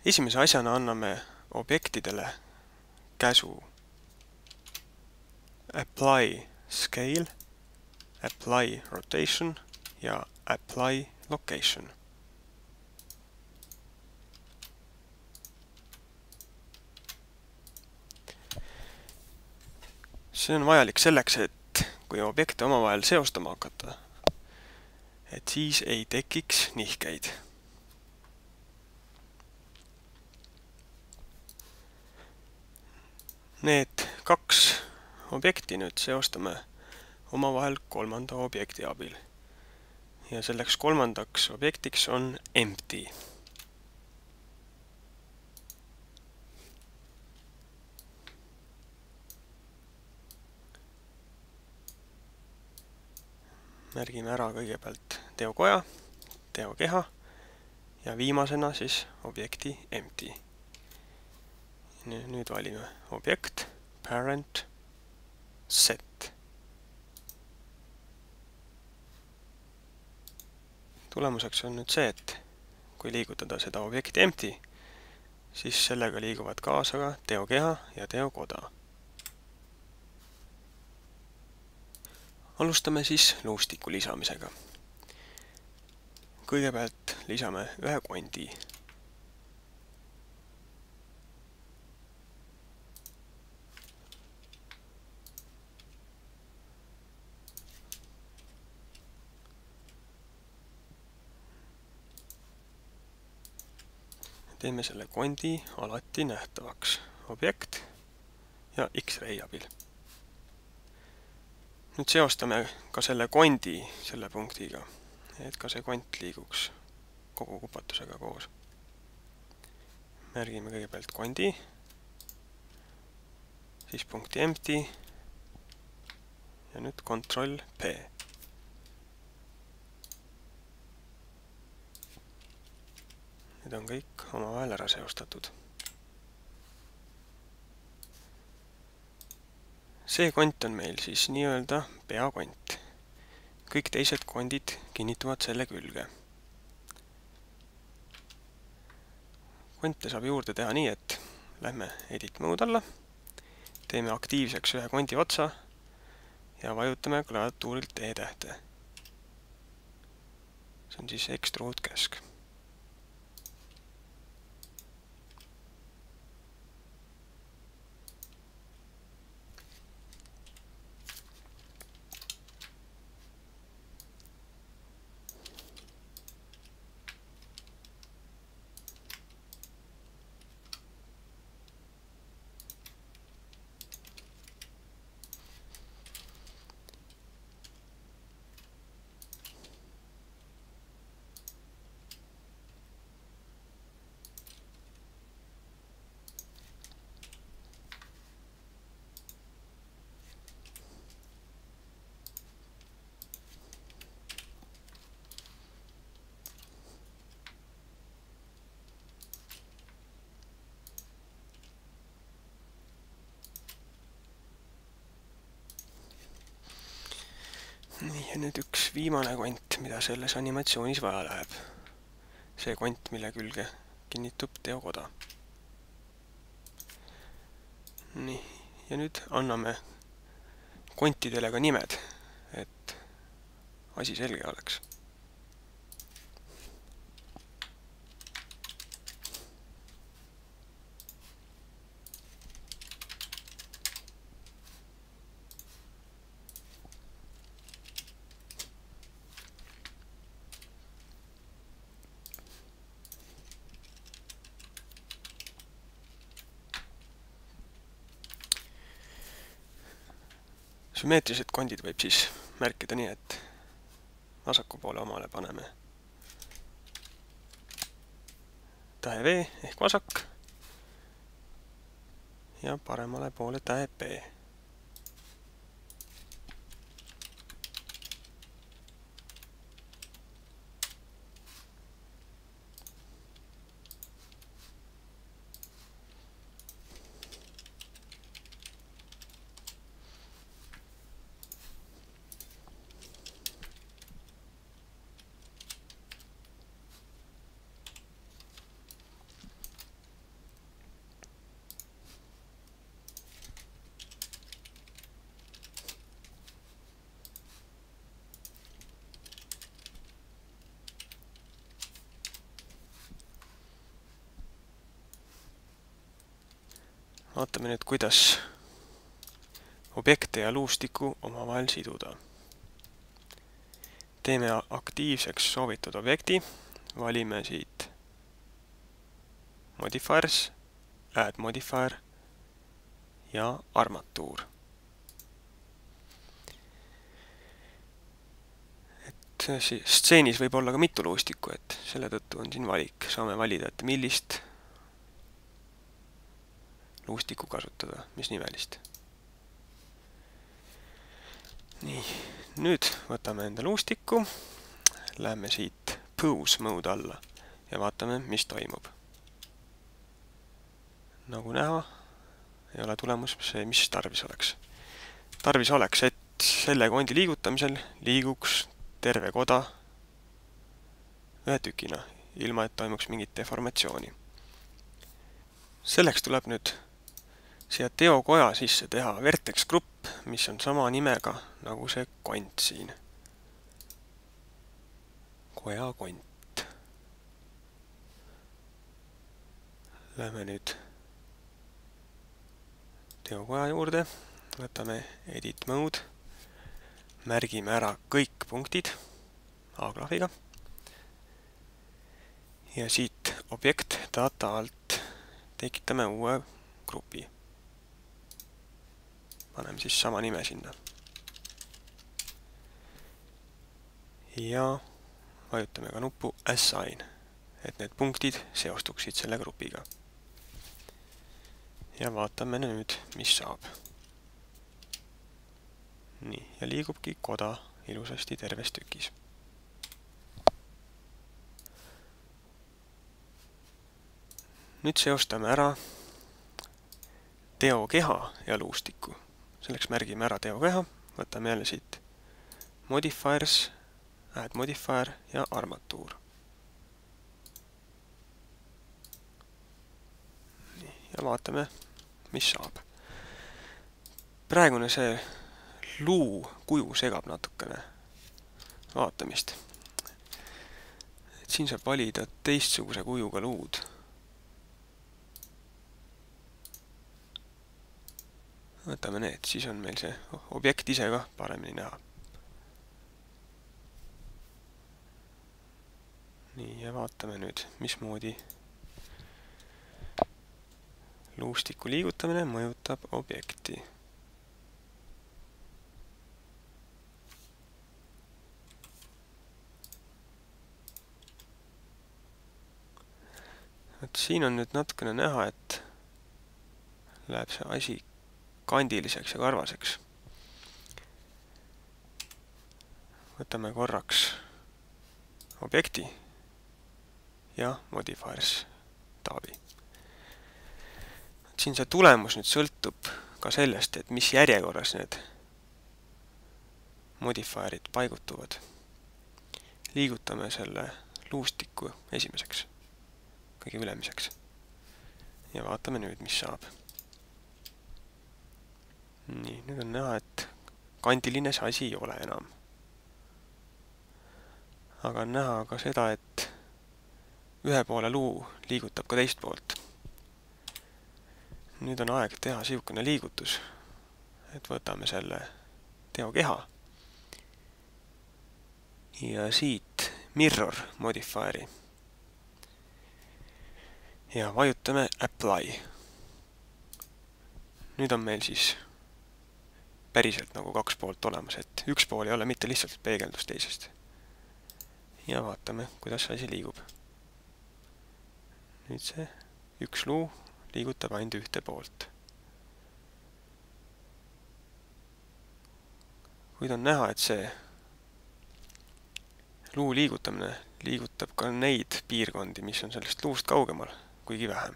Esimese asjana anname objektidele käsu apply scale, apply rotation ja apply location. See on vajalik selleks, et kui objekte omavahel seostama hakata, et siis ei tekiks nihkeid. Need kaks objekti nüüd seostame omavahel kolmanda objekti abil. Ja selleks kolmandaks objektiks on empty. Märgime ära kõigepealt teokoja, teokeha ja viimasena siis objekti empty. Nüüd valime objekt, parent, set. Tulemuseks on nüüd see, et kui liigutada seda objekti empty, siis sellega liiguvad kaasa ka teokeha ja teokoda. Alustame siis luustiku lisamisega. Kõigepealt lisame ühe kondi. Teeme selle kondi alati nähtavaks. Objekt ja X-ray abil. Nüüd seostame ka selle kondi selle punktiga, et ka see kont liiguks kogu kupatusega koos. Märgime kõigepealt kondi, siis punkti empty ja nüüd Ctrl P. Need on kõik omavahel ära seostatud. See kont on meil siis nii-öelda peakont. Kõik teised kondid kinnituvad selle külge. Konte saab juurde teha nii, et lähme Edit Mode alla, teeme aktiivseks ühe kondi otsa ja vajutame klaviatuurilt E-tähte. See on siis Extrude käsk. Ja nüüd üks viimane kont, mida selles animatsioonis vaja läheb. See kont, mille külge kinnitub teokoda. Nii, ja nüüd anname kontidele ka nimed, et asi selge oleks. Sümmeetrilised kondid võib siis märkida nii, et vasaku poole omale paneme tähe V ehk vasak ja paremale poole tähe P. vaatame nüüd, kuidas objekte ja luustikku omavahel siduda. Teeme aktiivseks soovitud objekti, valime siit Modifiers, Add Modifier ja armatuur. Stseenis võib olla ka mitu luustikku, et selle tõttu on siin valik. Saame valida, et millist luustikku kasutada, mis nimelist. Nii, nüüd võtame enda luustikku, läheme siit Pose mode alla ja vaatame, mis toimub. Nagu näha, ei ole tulemus see, mis tarvis oleks. Tarvis oleks, et selle kondi liigutamisel liiguks terve koda ühe tükina, ilma et toimuks mingit deformatsiooni. Selleks tuleb nüüd siia teokoja sisse teha vertex grupp, mis on sama nimega nagu see kont siin. Koja kont. Lähme nüüd teokoja juurde, võtame Edit Mode, märgime ära kõik punktid A-klahviga ja siit objekt data alt tekitame uue grupi. Paneme siis sama nime sinna. Ja vajutame ka nuppu Assign, et need punktid seostuksid selle grupiga. Ja vaatame nüüd, mis saab. Nii, ja liigubki koda ilusasti terves tükis. Nüüd seostame ära teokeha ja luustiku. Selleks märgime ära teokeha, võtame jälle siit Modifiers, Add Modifier ja armatuur. Nii, ja vaatame, mis saab. Praegune see luu kuju segab natukene vaatamist. Et siin saab valida teistsuguse kujuga luud. Võtame need, siis on meil see objekt ise ka paremini näha. Nii, ja vaatame nüüd, mismoodi luustiku liigutamine mõjutab objekti. Et siin on nüüd natukene näha, et läheb see asi kandiliseks ja karvaseks. Võtame korraks objekti ja Modifiers taabi. Siin see tulemus nüüd sõltub ka sellest, et mis järjekorras need modifierid paigutuvad. Liigutame selle luustiku esimeseks, kõige ülemiseks. Ja vaatame nüüd, mis saab. Nii, nüüd on näha, et kandiline see asi ei ole enam. Aga on näha ka seda, et ühe poole luu liigutab ka teist poolt. Nüüd on aeg teha siukene liigutus, et võtame selle teokeha ja siit Mirror Modifieri ja vajutame Apply. Nüüd on meil siis päriselt nagu kaks poolt olemas, et üks pool ei ole mitte lihtsalt peegeldus teisest. Ja vaatame, kuidas asi liigub. Nüüd see üks luu liigutab ainult ühte poolt. Kuid on näha, et see luu liigutamine liigutab ka neid piirkondi, mis on sellest luust kaugemal, kuigi vähem.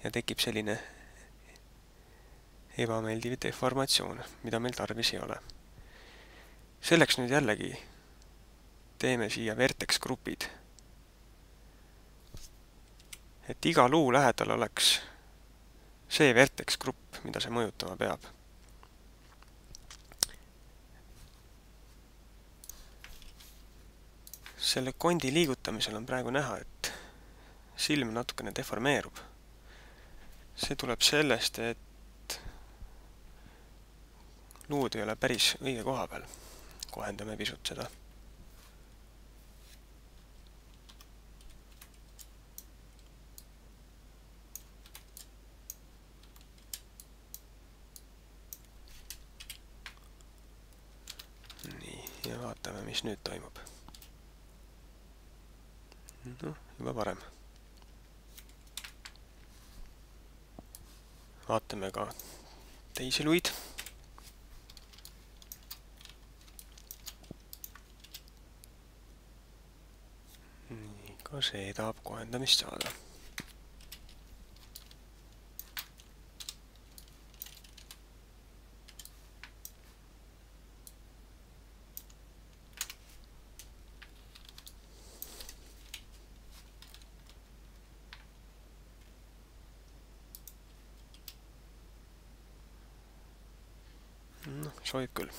Ja tekib selline ebameeldiv deformatsioon, mida meil tarvis ei ole. Selleks nüüd jällegi teeme siia vertex grupid, et iga luu lähedal oleks see vertex grupp, mida see mõjutama peab. Selle kondi liigutamisel on praegu näha, et silm natukene deformeerub. see tuleb sellest, et luud ei ole päris õige koha peal. Kohendame pisut seda. Nii, ja vaatame, mis nüüd toimub. Noh, juba parem. Vaatame ka teisi luid. Nii, ka see tahab kohendamist saada. Noh, sobib küll.